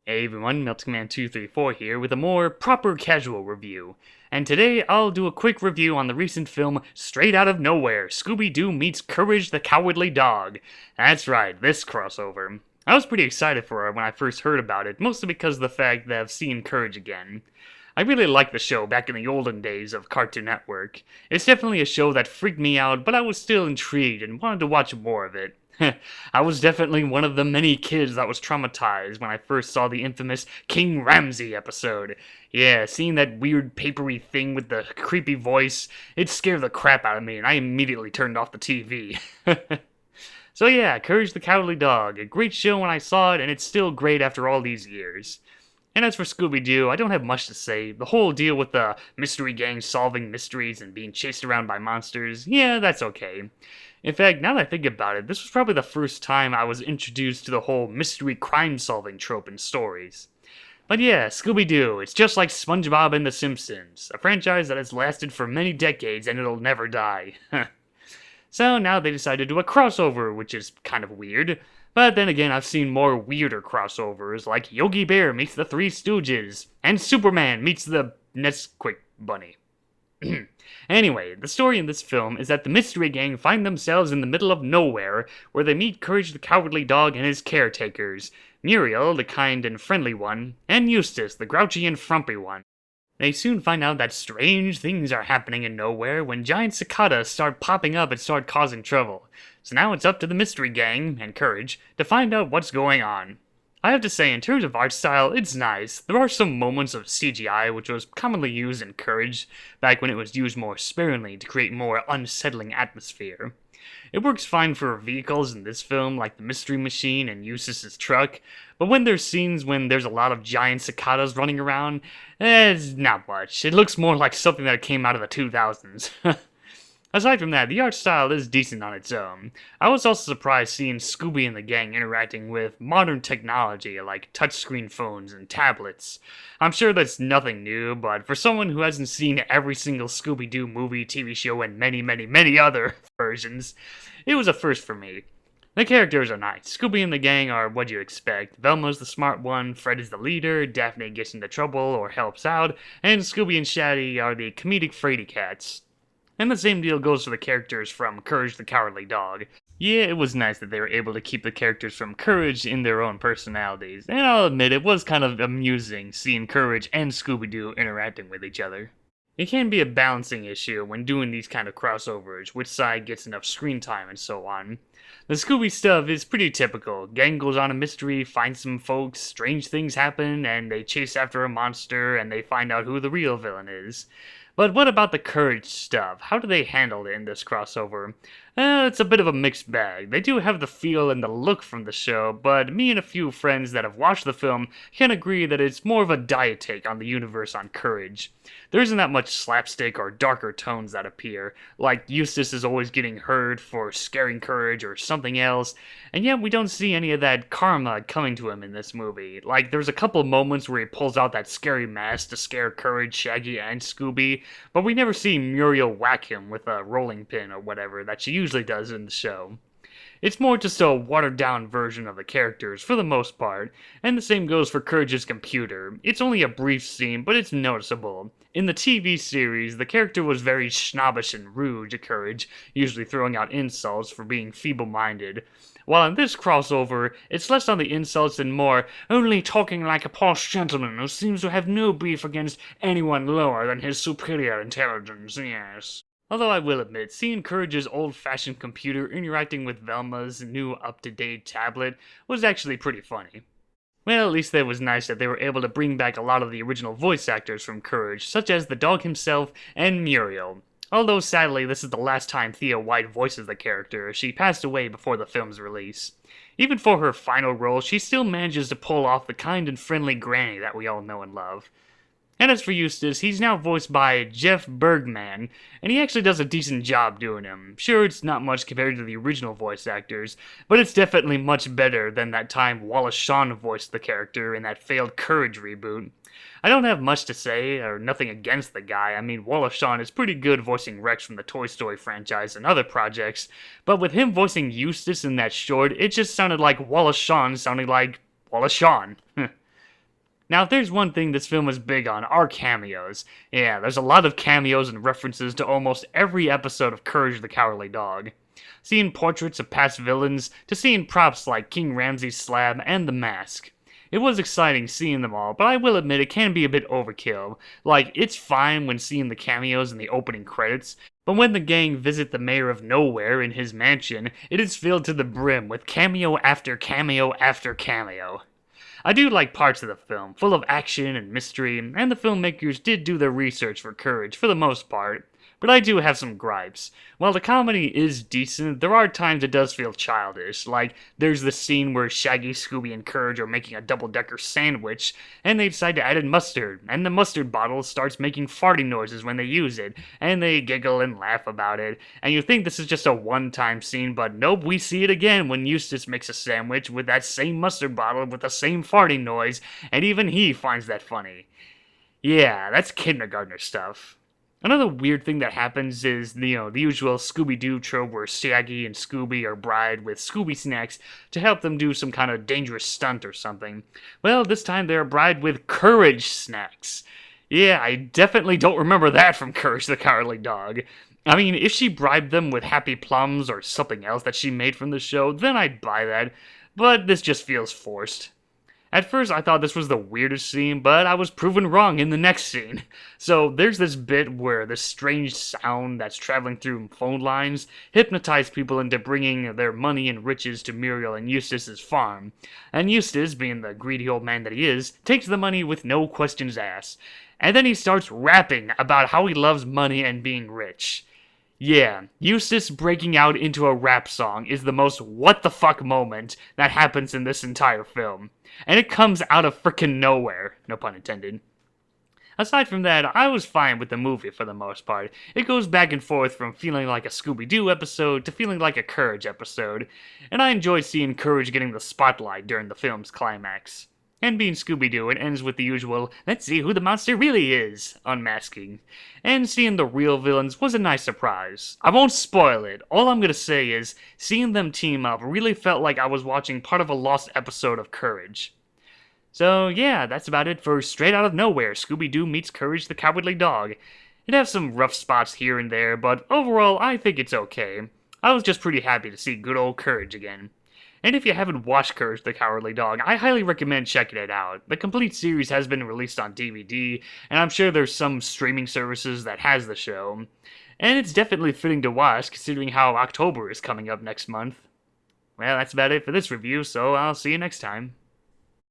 Hey everyone, MeltingMan234 here with a more proper casual review. And today I'll do a quick review on the recent film Straight Out of Nowhere, Scooby-Doo meets Courage the Cowardly Dog. That's right, this crossover. I was pretty excited for it when I first heard about it, mostly because of the fact that I've seen Courage again. I really liked the show back in the olden days of Cartoon Network. It's definitely a show that freaked me out, but I was still intrigued and wanted to watch more of it. I was definitely one of the many kids that was traumatized when I first saw the infamous King Ramsey episode. Yeah, seeing that weird papery thing with the creepy voice, it scared the crap out of me and I immediately turned off the TV. So yeah, Courage the Cowardly Dog, a great show when I saw it and it's still great after all these years. And as for Scooby-Doo, I don't have much to say. The whole deal with the mystery gang solving mysteries and being chased around by monsters, yeah, that's okay. In fact, now that I think about it, this was probably the first time I was introduced to the whole mystery crime-solving trope in stories. But yeah, Scooby-Doo, it's just like SpongeBob and The Simpsons, a franchise that has lasted for many decades and it'll never die. So now they decided to do a crossover, which is kind of weird. But then again, I've seen more weirder crossovers, like Yogi Bear meets the Three Stooges, and Superman meets the Nesquik Bunny. Anyway, the story in this film is that the Mystery Gang find themselves in the middle of nowhere, where they meet Courage the Cowardly Dog and his caretakers, Muriel, the kind and friendly one, and Eustace, the grouchy and frumpy one. They soon find out that strange things are happening in nowhere when giant cicadas start popping up and start causing trouble. So now it's up to the Mystery Gang, and Courage, to find out what's going on. I have to say, in terms of art style, it's nice. There are some moments of CGI which was commonly used in Courage, back when it was used more sparingly to create more unsettling atmosphere. It works fine for vehicles in this film, like the Mystery Machine and Eustace's truck, but when there's scenes when there's a lot of giant cicadas running around, it's not much. It looks more like something that came out of the 2000s. Aside from that, the art style is decent on its own. I was also surprised seeing Scooby and the gang interacting with modern technology like touchscreen phones and tablets. I'm sure that's nothing new, but for someone who hasn't seen every single Scooby-Doo movie, TV show, and many other versions, it was a first for me. The characters are nice. Scooby and the gang are what you expect. Velma's the smart one, Fred is the leader, Daphne gets into trouble or helps out, and Scooby and Shaggy are the comedic fraidy cats. And the same deal goes for the characters from Courage the Cowardly Dog. Yeah, it was nice that they were able to keep the characters from Courage in their own personalities, and I'll admit it was kind of amusing seeing Courage and Scooby-Doo interacting with each other. It can be a balancing issue when doing these kind of crossovers, which side gets enough screen time and so on. The Scooby stuff is pretty typical. Gang goes on a mystery, finds some folks, strange things happen, and they chase after a monster, and they find out who the real villain is. But what about the Courage stuff? How do they handle it in this crossover? It's a bit of a mixed bag. They do have the feel and the look from the show, but me and a few friends that have watched the film can agree that it's more of a diet take on the universe on Courage. There isn't that much slapstick or darker tones that appear, like Eustace is always getting hurt for scaring Courage or something else, and yet we don't see any of that karma coming to him in this movie. Like, there's a couple moments where he pulls out that scary mask to scare Courage, Shaggy, and Scooby, but we never see Muriel whack him with a rolling pin or whatever that she usually does in the show. It's more just a watered-down version of the characters, for the most part, and the same goes for Courage's computer. It's only a brief scene, but it's noticeable. In the TV series, the character was very snobbish and rude to Courage, usually throwing out insults for being feeble-minded. While in this crossover, it's less on the insults and more only talking like a posh gentleman who seems to have no beef against anyone lower than his superior intelligence, yes. Although I will admit, seeing Courage's old-fashioned computer interacting with Velma's new up-to-date tablet was actually pretty funny. Well, at least it was nice that they were able to bring back a lot of the original voice actors from Courage, such as the dog himself and Muriel. Although sadly, this is the last time Thea White voices the character, as she passed away before the film's release. Even for her final role, she still manages to pull off the kind and friendly Granny that we all know and love. And as for Eustace, he's now voiced by Jeff Bergman, and he actually does a decent job doing him. Sure, it's not much compared to the original voice actors, but it's definitely much better than that time Wallace Shawn voiced the character in that failed Courage reboot. I don't have much to say, or nothing against the guy. I mean, Wallace Shawn is pretty good voicing Rex from the Toy Story franchise and other projects, but with him voicing Eustace in that short, it just sounded like Wallace Shawn sounding like Wallace Shawn. Now, if there's one thing this film is big on, are cameos. Yeah, there's a lot of cameos and references to almost every episode of Courage the Cowardly Dog. Seeing portraits of past villains, to seeing props like King Ramsay's slab and the mask. It was exciting seeing them all, but I will admit it can be a bit overkill. Like, it's fine when seeing the cameos in the opening credits, but when the gang visit the mayor of nowhere in his mansion, it is filled to the brim with cameo after cameo after cameo. I do like parts of the film, full of action and mystery, and the filmmakers did do their research for Courage for the most part, but I do have some gripes. While the comedy is decent, there are times it does feel childish, like there's the scene where Shaggy, Scooby, and Courage are making a double-decker sandwich, and they decide to add in mustard, and the mustard bottle starts making farting noises when they use it, and they giggle and laugh about it, and you think this is just a one-time scene, but nope, we see it again when Eustace makes a sandwich with that same mustard bottle with the same farting noise, and even he finds that funny. Yeah, that's kindergartner stuff. Another weird thing that happens is, the usual Scooby-Doo trope where Shaggy and Scooby are bribed with Scooby snacks to help them do some kind of dangerous stunt or something. Well, this time they're bribed with Courage snacks. Yeah, I definitely don't remember that from Courage the Cowardly Dog. I mean, if she bribed them with Happy Plums or something else that she made from the show, then I'd buy that. But this just feels forced. At first, I thought this was the weirdest scene, but I was proven wrong in the next scene. So, there's this bit where this strange sound that's traveling through phone lines hypnotized people into bringing their money and riches to Muriel and Eustace's farm. And Eustace, being the greedy old man that he is, takes the money with no questions asked. And then he starts rapping about how he loves money and being rich. Yeah, Eustace breaking out into a rap song is the most what the fuck moment that happens in this entire film. And it comes out of frickin' nowhere, no pun intended. Aside from that, I was fine with the movie for the most part. It goes back and forth from feeling like a Scooby-Doo episode to feeling like a Courage episode, and I enjoyed seeing Courage getting the spotlight during the film's climax. And being Scooby-Doo, it ends with the usual, let's see who the monster really is, unmasking. And seeing the real villains was a nice surprise. I won't spoil it, all I'm gonna say is, seeing them team up really felt like I was watching part of a lost episode of Courage. So yeah, that's about it for Straight Out of Nowhere, Scooby-Doo meets Courage the Cowardly Dog. It has some rough spots here and there, but overall I think it's okay. I was just pretty happy to see good old Courage again. And if you haven't watched Courage the Cowardly Dog, I highly recommend checking it out. The complete series has been released on DVD, and I'm sure there's some streaming services that has the show. And it's definitely fitting to watch, considering how October is coming up next month. Well, that's about it for this review, so I'll see you next time.